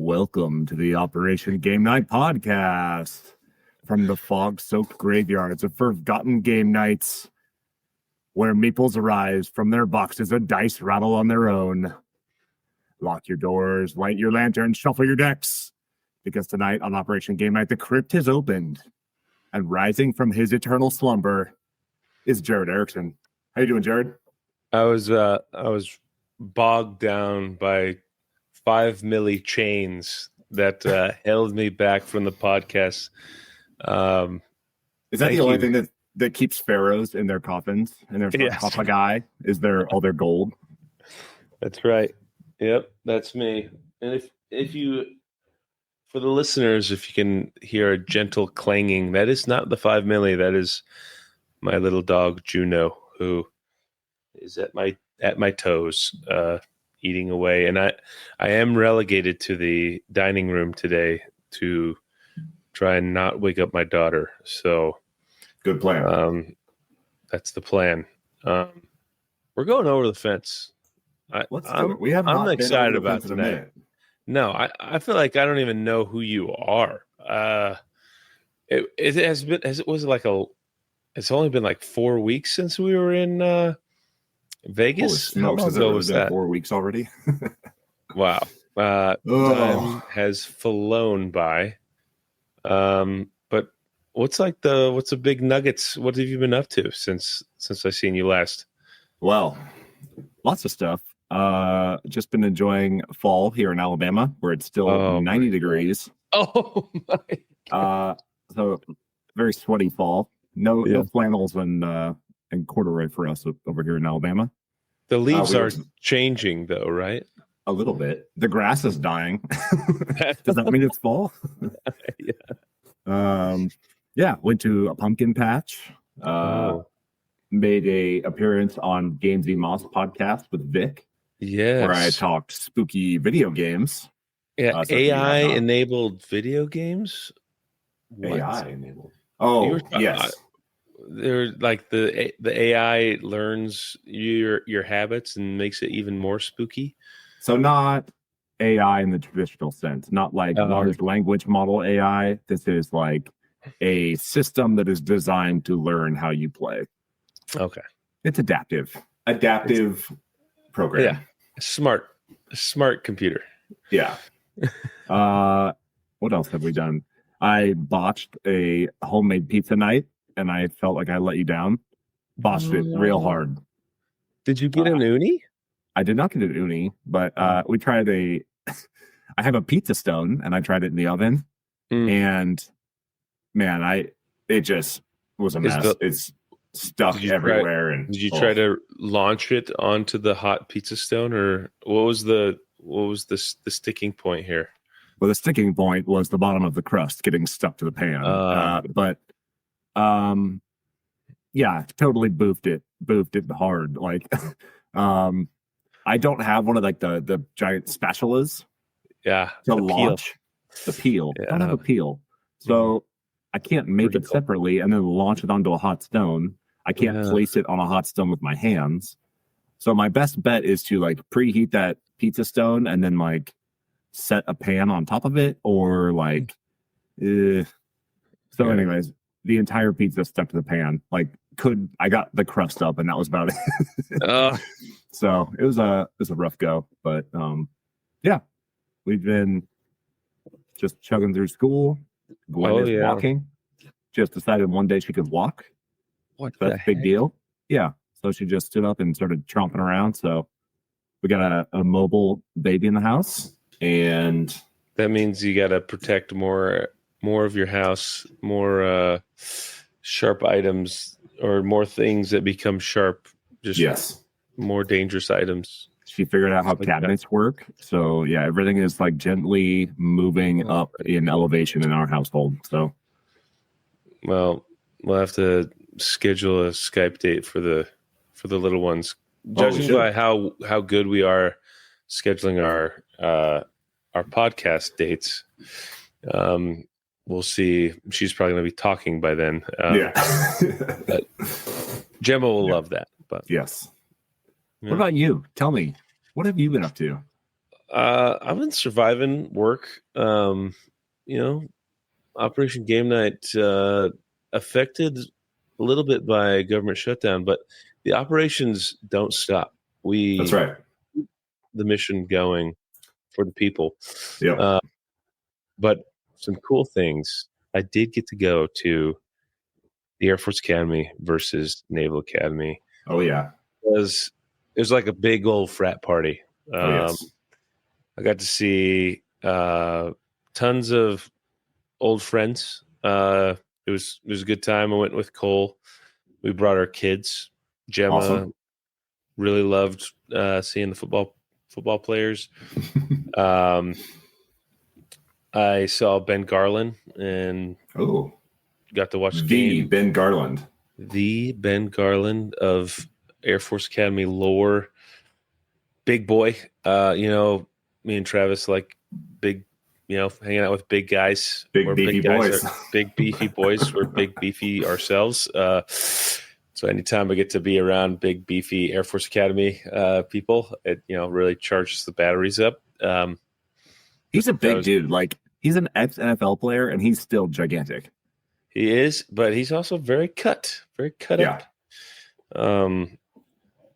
Welcome to the Operation Game Night podcast from the fog-soaked graveyards of forgotten game nights, where meeples arise from their boxes and dice rattle on their own. Lock your doors, light your lanterns, shuffle your decks, because tonight on Operation Game Night, the Crypt has opened, and rising from his eternal slumber is Jared Erickson. How you doing, Jared? I was bogged down by 5 milli chains that held me back from the podcast. Is that the only thing that keeps pharaohs in their coffins and their sarcophagi? Is all their gold? That's right. Yep, that's me. And if you, for the listeners, if you can hear a gentle clanging, that is not the 5 milli. That is my little dog Juno, who is at my toes, eating away. And I am relegated to the dining room today to try and not wake up my daughter. So good plan. That's the plan. We're going over the fence. I'm excited about tonight. No, I feel like I don't even know who you are. It's only been like 4 weeks since we were in Vegas. How long ago was that? 4 weeks already. Wow. Time has flown by. But what's the big nuggets? What have you been up to since I seen you last? Well, lots of stuff. Just been enjoying fall here in Alabama, where it's still 90 degrees. Oh my! So very sweaty fall. No flannels and corduroy for us over here in Alabama. The leaves are changing, though, right? A little bit. The grass is dying. Does that mean it's fall? Went to a pumpkin patch. Made a appearance on Games v Moss podcast with Vic. Yes. Where I talked spooky video games. Yeah, AI-enabled video games? AI-enabled. Oh, yes. They're like the AI learns your habits and makes it even more spooky. So not AI in the traditional sense, not like large language model AI. This is like a system that is designed to learn how you play. Okay. It's adaptive program. Yeah. Smart computer. Yeah. What else have we done? I botched a homemade pizza night, and I felt like I let you down. Botched it real hard. Did you get an uni? I did not get an uni, but we tried I have a pizza stone, and I tried it in the oven, and man, it just was a mess. It's stuck everywhere. Did you try to launch it onto the hot pizza stone, or what was the sticking point here? Well, the sticking point was the bottom of the crust getting stuck to the pan. Totally boofed it hard. Like, I don't have one of like the giant spatulas. Yeah. To launch the peel. Yeah. I don't have a peel. So I can't make it separately and then launch it onto a hot stone. I can't place it on a hot stone with my hands. So my best bet is to like preheat that pizza stone and then like set a pan on top of it, or like anyways, the entire pizza stuck to the pan. Like I got the crust up and that was about it. So it was a rough go, but we've been just chugging through school. Gwen is walking. Just decided one day she could walk. That's a big deal. Yeah. So she just stood up and started tromping around. So we got a mobile baby in the house, and that means you got to protect more of your house, more sharp items, or more things that become sharp. Just more dangerous items. She figured out how cabinets work. So yeah, everything is like gently moving up in elevation in our household. So, well, we'll have to schedule a Skype date for the little ones. Judging by how good we are scheduling our podcast dates, we'll see. She's probably going to be talking by then. But Gemma will love that. But yes. What about you? Tell me, what have you been up to? I've been surviving work. Operation Game Night affected a little bit by government shutdown, but the operations don't stop. That's right. The mission going for the people. Yep. But some cool things. I did get to go to the Air Force Academy versus Naval Academy. Oh yeah. It was like a big old frat party. Yes. I got to see tons of old friends. It was a good time. I went with Cole. We brought our kids. Gemma Awesome. really loved seeing the football players. I saw Ben Garland and got to watch the game. Ben Garland. The Ben Garland of Air Force Academy lore. Big boy. Me and Travis like big, hanging out with big guys. Big beefy boys. Big beefy boys. We're big beefy ourselves. So anytime I get to be around big beefy Air Force Academy people, it really charges the batteries up. He's a big dude. Like, he's an ex-NFL player, and he's still gigantic. He is, but he's also very cut up.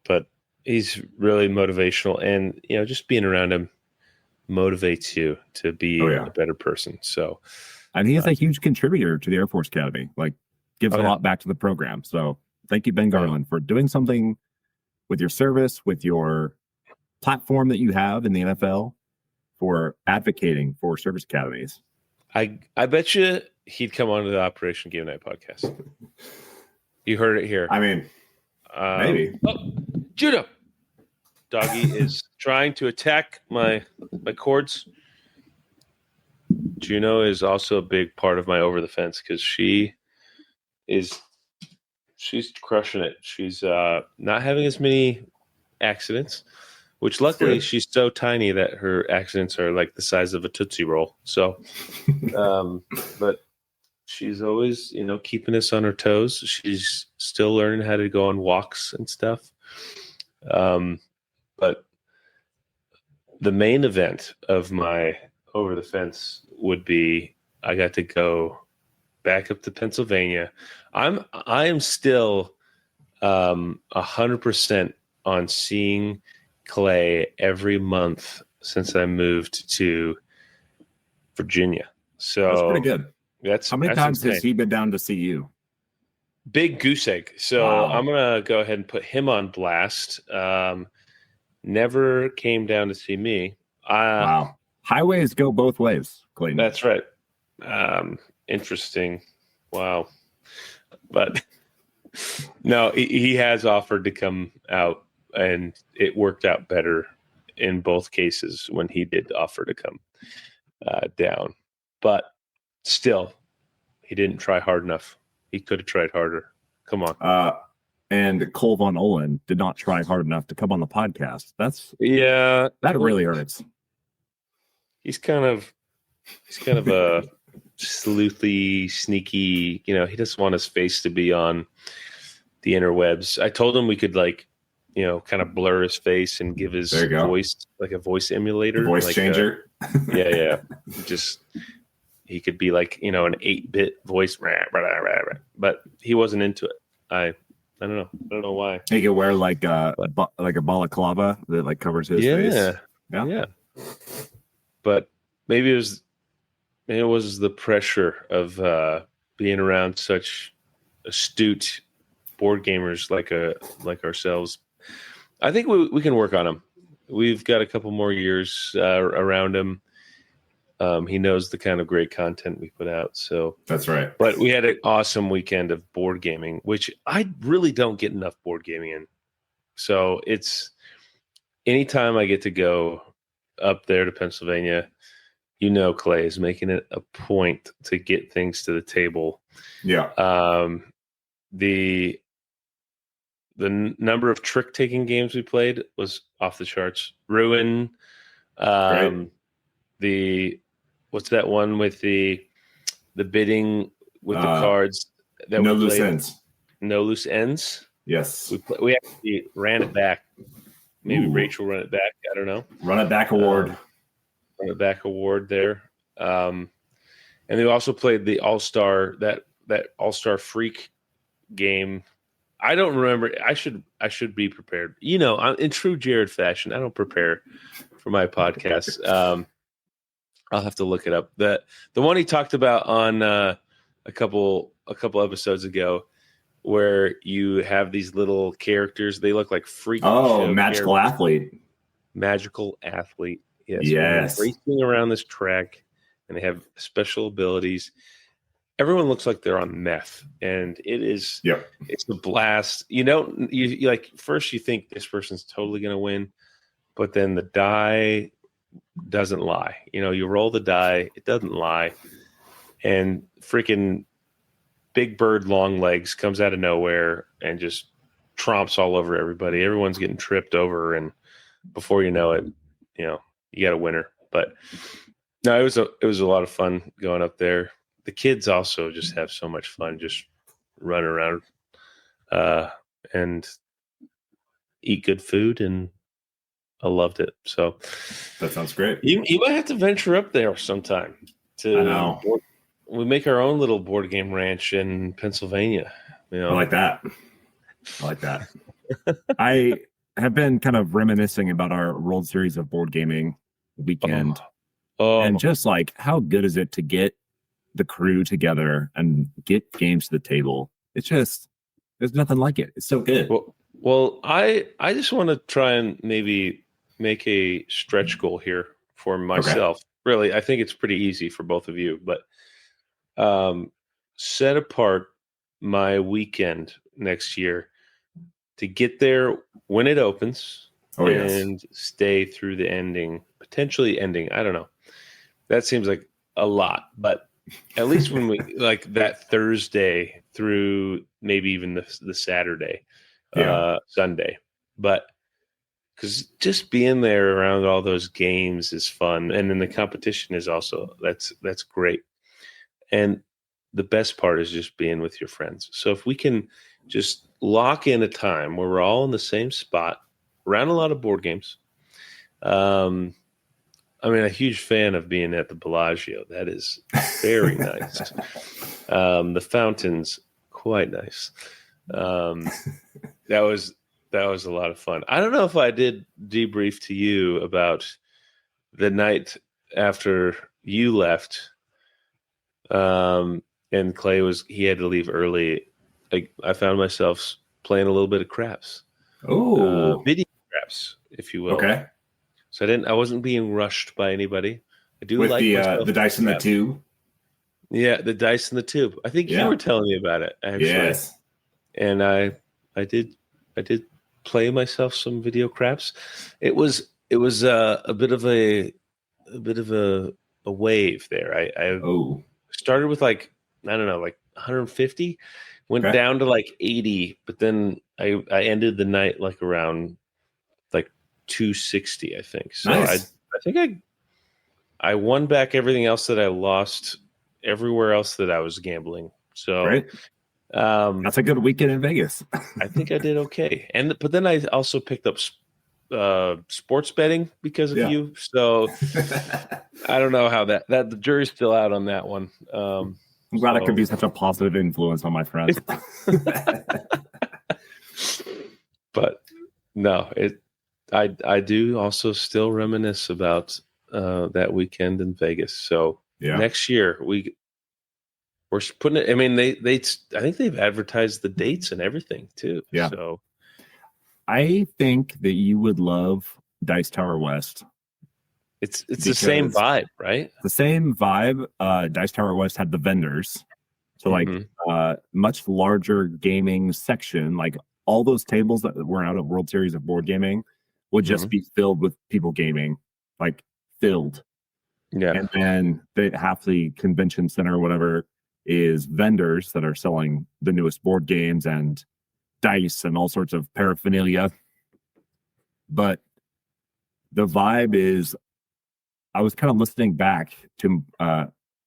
But he's really motivational, and just being around him motivates you to be a better person. So, and he is a huge contributor to the Air Force Academy. Like, gives a lot back to the program. So, thank you, Ben Garland, for doing something with your service, with your platform that you have in the NFL, for advocating for service academies. I bet you he'd come on to the Operation Game Night podcast. You heard it here. I mean, maybe. Oh, Judo. Doggy is trying to attack my cords. Juno is also a big part of my over the fence because she's crushing it. She's not having as many accidents, which luckily she's so tiny that her accidents are like the size of a Tootsie Roll. So, but she's always, keeping us on her toes. She's still learning how to go on walks and stuff. But the main event of my over the fence would be I got to go back up to Pennsylvania. I am still 100% on seeing Clay every month since I moved to Virginia. So that's pretty good. How many times insane. has he been down to see you? Big goose egg. So I'm gonna go ahead and put him on blast. Never came down to see me. Wow. Highways go both ways, Clayton. That's right. Interesting. Wow. But no, he has offered to come out, and it worked out better in both cases when he did offer to come down. But still, he didn't try hard enough. He could have tried harder. Come on. And Cole Von Olin did not try hard enough to come on the podcast. That really hurts. He's kind of a sleuthy, sneaky. He doesn't want his face to be on the interwebs. I told him we could kind of blur his face and give his voice like a voice emulator, voice changer. Yeah. Just he could be like an 8-bit voice, but he wasn't into it. I don't know why. He could wear like a balaclava that like covers his face. Yeah. But maybe it was the pressure of being around such astute board gamers like ourselves. I think we can work on him. We've got a couple more years around him. He knows the kind of great content we put out. So that's right. But we had an awesome weekend of board gaming, which I really don't get enough board gaming in. So it's anytime I get to go up there to Pennsylvania, Clay is making it a point to get things to the table. Yeah. The number of trick taking games we played was off the charts. Ruin. What's that one with the bidding with the cards that no we loose played? ends. No loose ends. Yes. We actually ran it back. Maybe Rachel run it back. I don't know. Run it back award. on the back award there. And they also played the All-Star, that All-Star Freak game. I don't remember. I should be prepared. In true Jared fashion, I don't prepare for my podcast. I'll have to look it up. The one he talked about on a couple episodes ago, where you have these little characters. They look like freak. Magical characters. Athlete. Magical Athlete. Yes. Racing around this track, and they have special abilities. Everyone looks like they're on meth, and it is. Yep. It's a blast. You like first you think this person's totally going to win, but then the die doesn't lie. You roll the die, it doesn't lie, and freaking Big Bird Long Legs comes out of nowhere and just tromps all over everybody. Everyone's getting tripped over, and before you know it, you got a winner. But no, it was a lot of fun going up there. The kids also just have so much fun just running around and eat good food, and I loved it. So that sounds great. You might have to venture up there sometime. I know. We make our own little board game ranch in Pennsylvania. I like that. I have been kind of reminiscing about our World Series of Board Gaming weekend. And just like, how good is it to get the crew together and get games to the table? It's just, there's nothing like it. It's so good. Well, I just want to try and maybe make a stretch goal here for myself. Okay. Really, I think it's pretty easy for both of you, but set apart my weekend next year to get there when it opens and stay through the ending, potentially ending. I don't know. That seems like a lot, but at least when we like that Thursday through maybe even the Saturday, Sunday, but because just being there around all those games is fun. And then the competition is also, that's great. And the best part is just being with your friends. So if we can just lock in a time where we're all in the same spot around a lot of board games. A huge fan of being at the Bellagio. That is very nice. The fountains, quite nice. That was a lot of fun. I don't know if I did debrief to you about the night after you left. And Clay he had to leave early. I found myself playing a little bit of craps. Video craps, if you will. Okay. So I wasn't being rushed by anybody. I do with like the dice in the tube. Yeah, the dice in the tube. I think you were telling me about it, actually. Yes. And I did play myself some video craps. It was a bit of a wave there. I started with like 150, went down to like 80, but then I ended the night like around like 260, I think. So nice. I think I won back everything else that I lost everywhere else that I was gambling. So that's a good weekend in Vegas. I think I did okay. But then I also picked up sports betting because of you. So I don't know how that the jury's still out on that one. I'm glad I could be such a positive influence on my friends. But no, I do also still reminisce about that weekend in Vegas. So next year we're putting it. I mean, I think they've advertised the dates and everything too. Yeah. So I think that you would love Dice Tower West. It's the same vibe, right? The same vibe. Dice Tower West had the vendors. So like much larger gaming section, like all those tables that were out of World Series of Board Gaming would just be filled with people gaming, like filled. Yeah. And then half the convention center or whatever is vendors that are selling the newest board games and dice and all sorts of paraphernalia. But the vibe is, I was kind of listening back to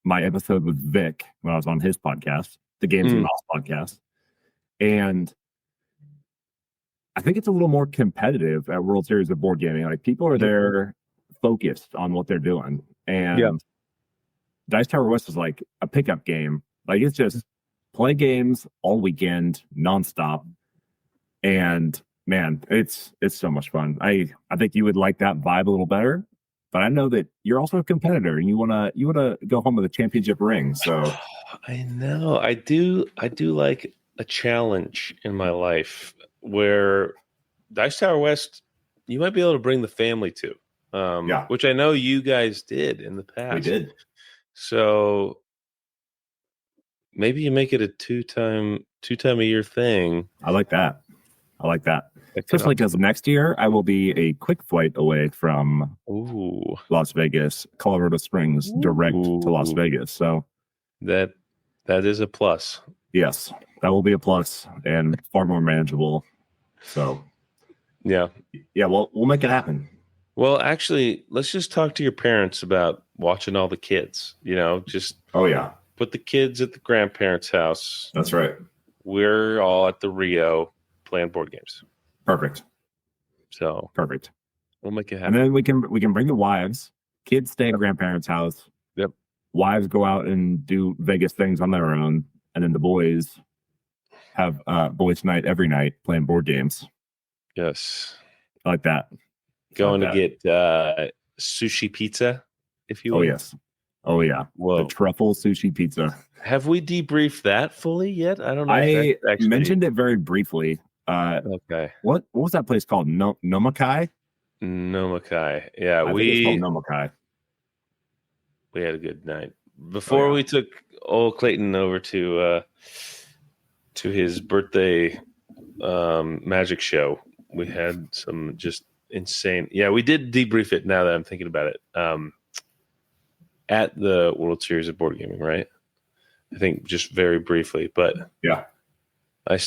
my episode with Vic when I was on his podcast, the Games and Mouse podcast. And I think it's a little more competitive at World Series of Board Gaming. Like people are there focused on what they're doing. And Dice Tower West is like a pickup game. Like it's just play games all weekend, nonstop. And man, it's so much fun. I think you would like that vibe a little better. But I know that you're also a competitor and you wanna go home with a championship ring. So I know. I do like a challenge in my life where Dice Tower West, you might be able to bring the family to. Which I know you guys did in the past. We did. So maybe you make it a two-time a year thing. I like that. Especially because next year I will be a quick flight away from Las Vegas, Colorado Springs, direct to Las Vegas. So that is a plus. Yes, that will be a plus and far more manageable. So yeah, we'll make it happen. Well, actually, let's just talk to your parents about watching all the kids. Just put the kids at the grandparents' house. That's right. We're all at the Rio playing board games. Perfect. So perfect. We'll make it happen. And then we can bring the wives. Kids stay at grandparents' house. Yep. Wives go out and do Vegas things on their own, and then the boys have boys' night every night playing board games. Yes, I like that. Going to get sushi pizza, if you will. Oh yes. Oh yeah. Whoa. The truffle sushi pizza. Have we debriefed that fully yet? I don't know. I mentioned it very briefly. Okay. What was that place called? Nomakai? Nomakai. Yeah, I think it's called Nomakai. We had a good night. Before we took old Clayton over to his birthday magic show, we had some just insane. Yeah, we did debrief it now that I'm thinking about it. At the World Series of Board Gaming, right? I think just very briefly, but yeah. I'm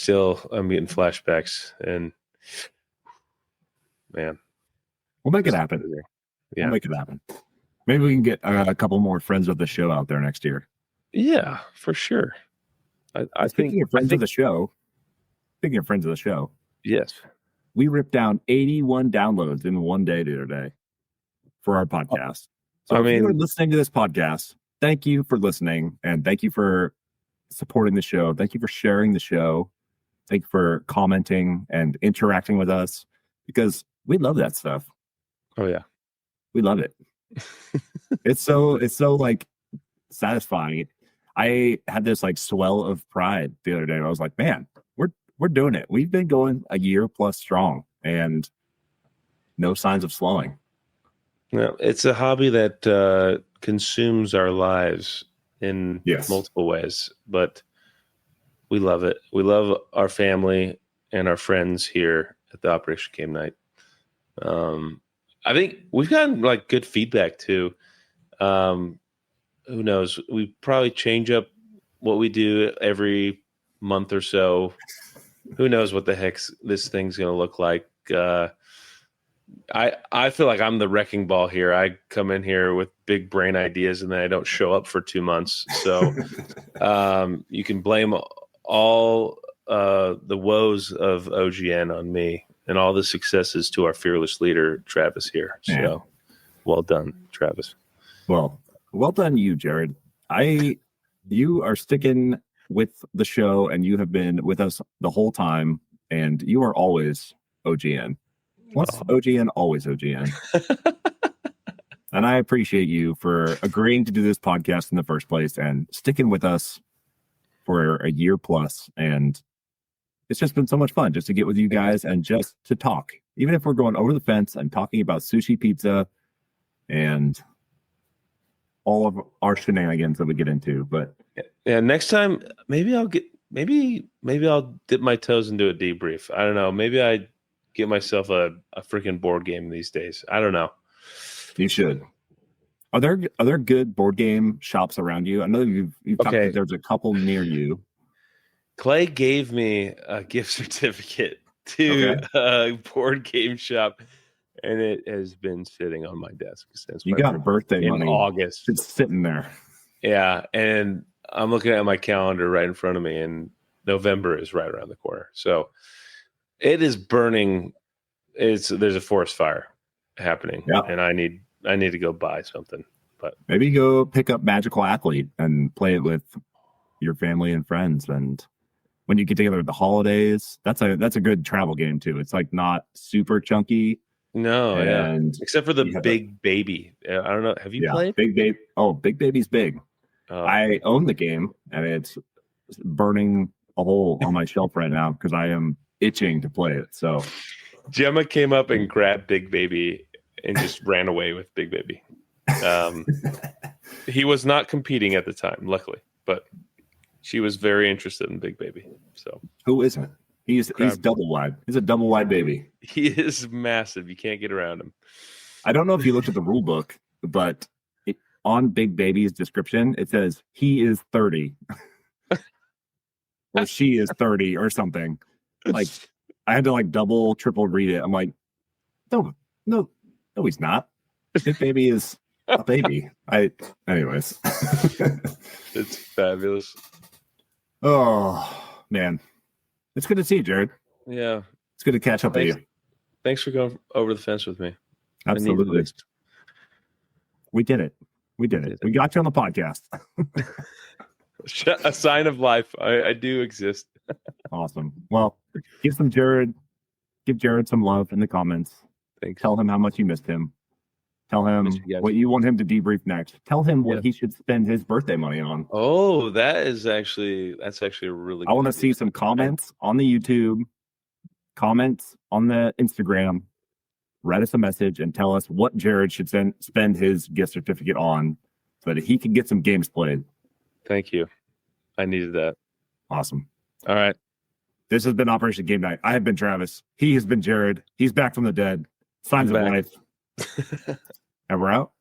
getting flashbacks, and man, we'll make it happen. Yeah, we'll make it happen. Maybe we can get a couple more friends of the show out there next year. Yeah, for sure. Speaking of friends of the show, yes, we ripped down 81 downloads in one day the other day for our podcast. So if you're listening to this podcast, thank you for listening, and thank you for supporting the show. Thank you for sharing the show. Thank you for commenting and interacting with us, because we love that stuff. Oh yeah, we love it. It's so like satisfying. I had this like swell of pride the other day. I was like, man, we're doing it. We've been going a year plus strong, and no signs of slowing. No, it's a hobby that consumes our lives in multiple ways, but we love it. We love our family and our friends here at the Operation Game Night. I think we've gotten like good feedback too. Who knows? We probably change up what we do every month or so. Who knows what the heck this thing's going to look like? I feel like I'm the wrecking ball here. I come in here with big brain ideas and then I don't show up for 2 months. So you can blame all the woes of OGN on me, and all the successes to our fearless leader, Travis, here. Man. So well done, Travis. Well done, you, Jared. You are sticking with the show, and you have been with us the whole time, and you are always OGN. Once OGN, always OGN. And I appreciate you for agreeing to do this podcast in the first place and sticking with us for a year plus. And it's just been so much fun just to get with you guys and just to talk, even if we're going over the fence and talking about sushi pizza and all of our shenanigans that we get into. But yeah, next time maybe I'll dip my toes into a debrief. I don't know. Maybe I get myself a freaking board game these days. I don't know. You should. Are there good board game shops around you? I know you've talked that there's a couple near you. Clay gave me a gift certificate to a board game shop, and it has been sitting on my desk since you got birthday in money August. It's sitting there. Yeah, and I'm looking at my calendar right in front of me, and November is right around the corner. So it is burning. There's a forest fire happening, and I need I need to go buy something. But maybe go pick up Magical Athlete and play it with your family and friends. And when you get together at the holidays, that's a good travel game too. It's like not super chunky. No, and except for the Big Baby. I don't know. Have you played Big Baby? Oh, Big Baby's big. I own the game, and it's burning a hole on my shelf right now because I am itching to play it. So Gemma came up and grabbed Big Baby and just ran away with Big Baby. He was not competing at the time, luckily, but she was very interested in Big Baby. So who isn't? He's double wide. He's a double wide baby. He is massive. You can't get around him. I don't know if you looked at the rule book, but on Big Baby's description, it says he is 30 or she is 30 or something. Like I had to like double, triple read it. I'm like, no, he's not. Big Baby is a baby. Anyways. It's fabulous. Oh man. It's good to see you, Jared. Yeah. It's good to catch up with you. Thanks for going over the fence with me. Absolutely. We did it. We got you on the podcast. A sign of life. I do exist. Awesome. Well, give Jared some love in the comments. Thanks. Tell him how much you missed him. Tell him what you want him to debrief next. Tell him what he should spend his birthday money on. Oh, that's actually a really good I want to see some comments on the YouTube, comments on the Instagram. Write us a message and tell us what Jared should spend his gift certificate on so that he can get some games played. Thank you. I needed that. Awesome. All right. This has been Operation Game Night. I have been Travis. He has been Jared. He's back from the dead. Signs of life. And we're out.